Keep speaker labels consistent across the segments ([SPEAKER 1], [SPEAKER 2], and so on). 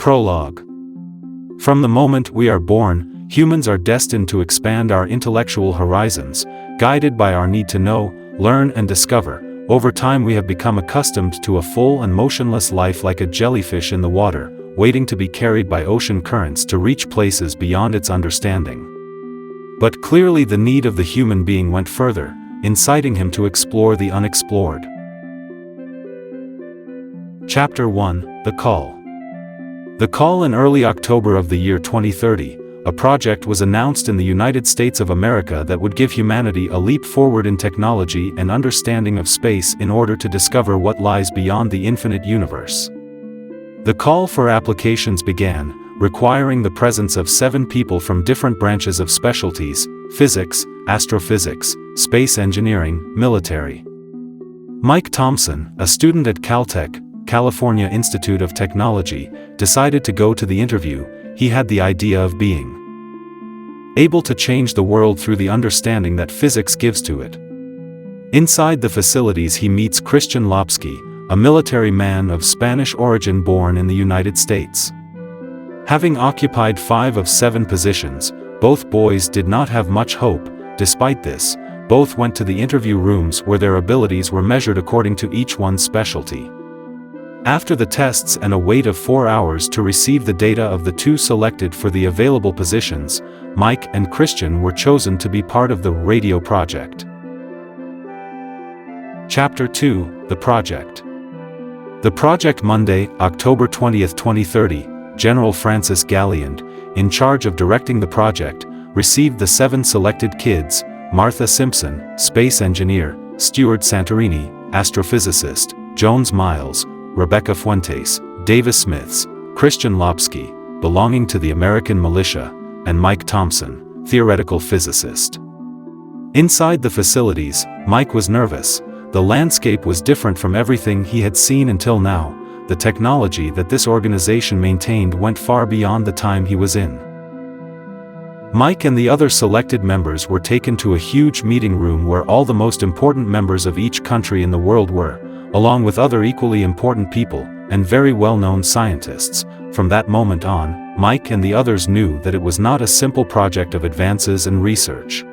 [SPEAKER 1] Prologue. From the moment we are born, humans are destined to expand our intellectual horizons, guided by our need to know, learn and discover. Over time we have become accustomed to a full and motionless life like a jellyfish in the water, waiting to be carried by ocean currents to reach places beyond its understanding. But clearly the need of the human being went further, inciting him to explore the unexplored. Chapter 1: The Call. The Call. In early October of the year 2030, a project was announced in the United States of America that would give humanity a leap forward in technology and understanding of space in order to discover what lies beyond the infinite universe. The call for applications began, requiring the presence of 7 people from different branches of specialties: physics, astrophysics, space engineering, military. Mike Thompson, a student at Caltech, California Institute of Technology, decided to go to the interview. He had the idea of being able to change the world through the understanding that physics gives to it. Inside the facilities he meets Christian Lopski, a military man of Spanish origin born in the United States. Having occupied 5 of 7 positions, both boys did not have much hope. Despite this, both went to the interview rooms where their abilities were measured according to each one's specialty. After the tests and a wait of 4 hours to receive the data of the 2 selected for the available positions, Mike and Christian were chosen to be part of the radio project. Chapter 2: The Project. The project. Monday, October 20, 2030, General Francis Galliend, in charge of directing the project, received the 7 selected kids: Martha Simpson, space engineer; Stuart Santorini, astrophysicist; Jones Miles, Rebecca Fuentes, Davis Smiths; Christian Lopski, belonging to the American militia; and Mike Thompson, theoretical physicist. Inside the facilities, Mike was nervous. The landscape was different from everything he had seen until now. The technology that this organization maintained went far beyond the time he was in. Mike and the other selected members were taken to a huge meeting room where all the most important members of each country in the world were, along with other equally important people, and very well-known scientists. From that moment on, Mike and the others knew that it was not a simple project of advances and research.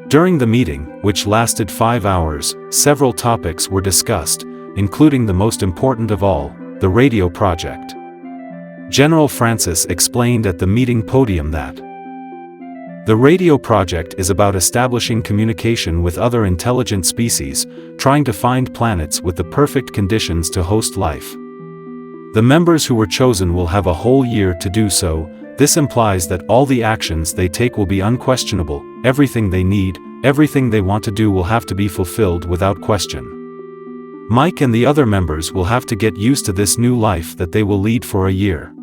[SPEAKER 1] During the meeting, which lasted 5 hours, several topics were discussed, including the most important of all, the radio project. General Francis explained at the meeting podium that the radio project is about establishing communication with other intelligent species, trying to find planets with the perfect conditions to host life. The members who were chosen will have a whole year to do so. This implies that all the actions they take will be unquestionable. Everything they need, everything they want to do will have to be fulfilled without question. Mike and the other members will have to get used to this new life that they will lead for a year.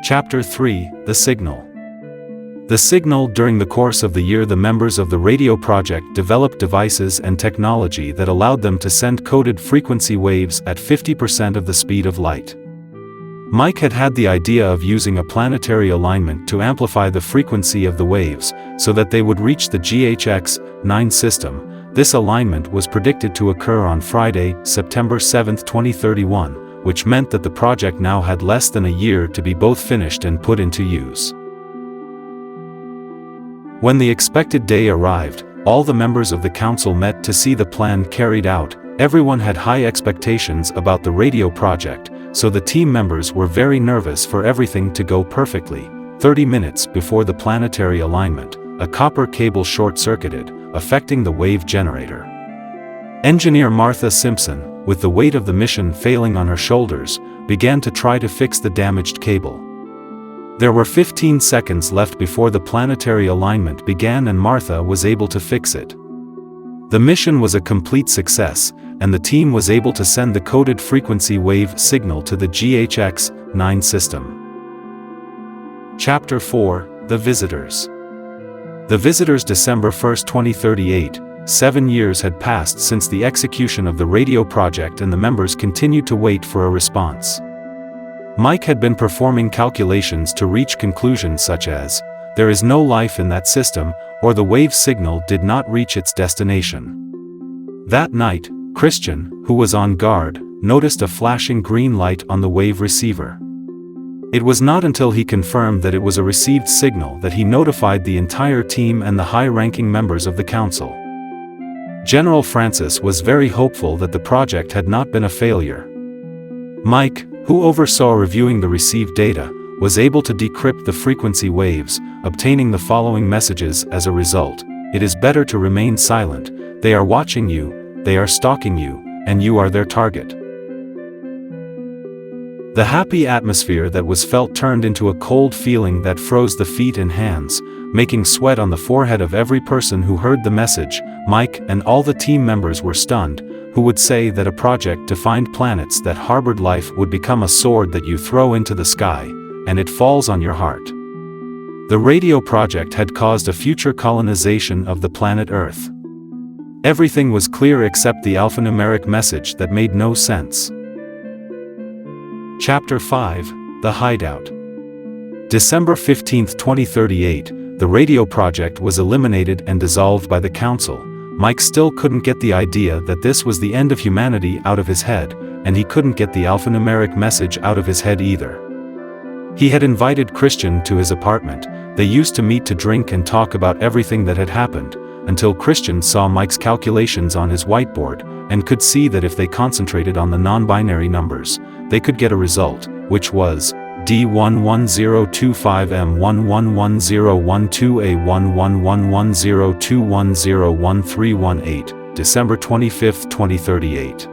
[SPEAKER 1] Chapter 3: The Signal. The Signal. During the course of the year, the members of the radio project developed devices and technology that allowed them to send coded frequency waves at 50% of the speed of light. Mike had the idea of using a planetary alignment to amplify the frequency of the waves, so that they would reach the GHX-9 system. This alignment was predicted to occur on Friday, September 7, 2031. Which meant that the project now had less than a year to be both finished and put into use. When the expected day arrived, all the members of the council met to see the plan carried out. Everyone had high expectations about the radio project, so the team members were very nervous for everything to go perfectly. 30 minutes before the planetary alignment, a copper cable short-circuited, affecting the wave generator. Engineer Martha Simpson, with the weight of the mission failing on her shoulders, began to try to fix the damaged cable. There were 15 seconds left before the planetary alignment began and Martha was able to fix it. The mission was a complete success, and the team was able to send the coded frequency wave signal to the GHX-9 system. Chapter 4: The Visitors. The Visitors. December 1, 2038. 7 years had passed since the execution of the radio project and the members continued to wait for a response. Mike had been performing calculations to reach conclusions such as, there is no life in that system, or the wave signal did not reach its destination. That night, Christian, who was on guard, noticed a flashing green light on the wave receiver. It was not until he confirmed that it was a received signal that he notified the entire team and the high-ranking members of the council. General Francis was very hopeful that the project had not been a failure. Mike, who oversaw reviewing the received data, was able to decrypt the frequency waves, obtaining the following messages as a result: "It is better to remain silent, they are watching you, they are stalking you, and you are their target." The happy atmosphere that was felt turned into a cold feeling that froze the feet and hands, making sweat on the forehead of every person who heard the message. Mike and all the team members were stunned. Who would say that a project to find planets that harbored life would become a sword that you throw into the sky, and it falls on your heart? The radio project had caused a future colonization of the planet Earth. Everything was clear except the alphanumeric message that made no sense. Chapter 5: The Hideout. December 15, 2038, the radio project was eliminated and dissolved by the council. Mike still couldn't get the idea that this was the end of humanity out of his head, and he couldn't get the alphanumeric message out of his head either. He had invited Christian to his apartment. They used to meet to drink and talk about everything that had happened, until Christian saw Mike's calculations on his whiteboard, and could see that if they concentrated on the non-binary numbers, they could get a result, which was D110225M111012A111102101318, December 25, 2038.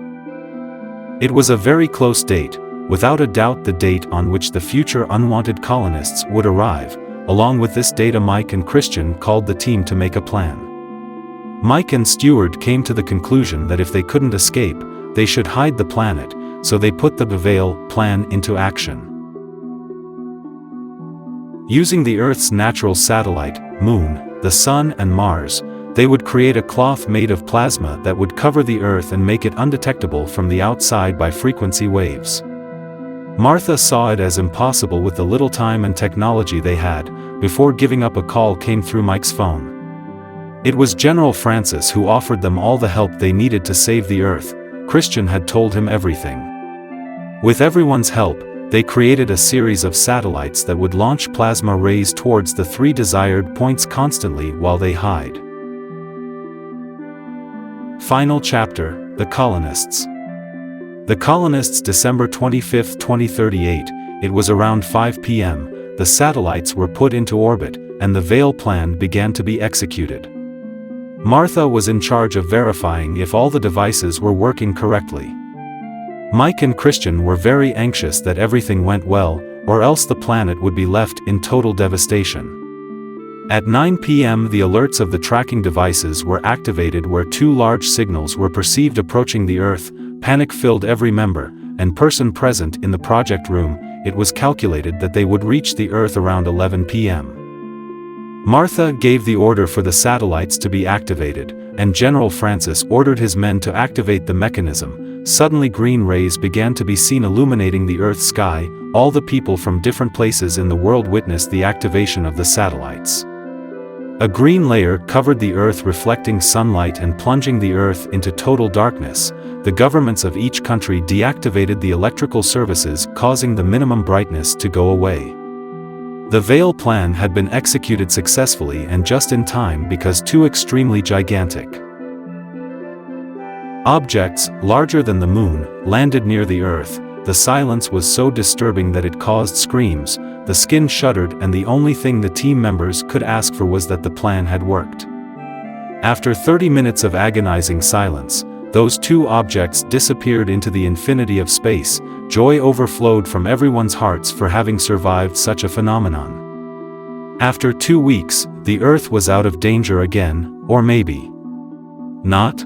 [SPEAKER 1] It was a very close date, without a doubt the date on which the future unwanted colonists would arrive. Along with this data, Mike and Christian called the team to make a plan. Mike and Stewart came to the conclusion that if they couldn't escape, they should hide the planet, so they put the Veil plan into action. Using the Earth's natural satellite, Moon, the Sun and Mars, they would create a cloth made of plasma that would cover the Earth and make it undetectable from the outside by frequency waves. Martha saw it as impossible with the little time and technology they had. Before giving up, a call came through Mike's phone. It was General Francis who offered them all the help they needed to save the Earth. Christian had told him everything. With everyone's help, they created a series of satellites that would launch plasma rays towards the 3 desired points constantly while they hide. Final chapter: The Colonists. The colonists, December 25, 2038, it was around 5 p.m., the satellites were put into orbit, and the Veil plan began to be executed. Martha was in charge of verifying if all the devices were working correctly. Mike and Christian were very anxious that everything went well, or else the planet would be left in total devastation. At 9 p.m. the alerts of the tracking devices were activated where 2 large signals were perceived approaching the Earth. Panic filled every member and person present in the project room. It was calculated that they would reach the Earth around 11 p.m. Martha gave the order for the satellites to be activated, and General Francis ordered his men to activate the mechanism. Suddenly green rays began to be seen illuminating the Earth's sky. All the people from different places in the world witnessed the activation of the satellites. A green layer covered the Earth, reflecting sunlight and plunging the Earth into total darkness. The governments of each country deactivated the electrical services, causing the minimum brightness to go away. The Veil plan had been executed successfully and just in time because 2 extremely gigantic objects, larger than the Moon, landed near the Earth. The silence was so disturbing that it caused screams. The skin shuddered, and the only thing the team members could ask for was that the plan had worked. After 30 minutes of agonizing silence, those 2 objects disappeared into the infinity of space. Joy overflowed from everyone's hearts for having survived such a phenomenon. After 2 weeks, the Earth was out of danger again, or maybe not.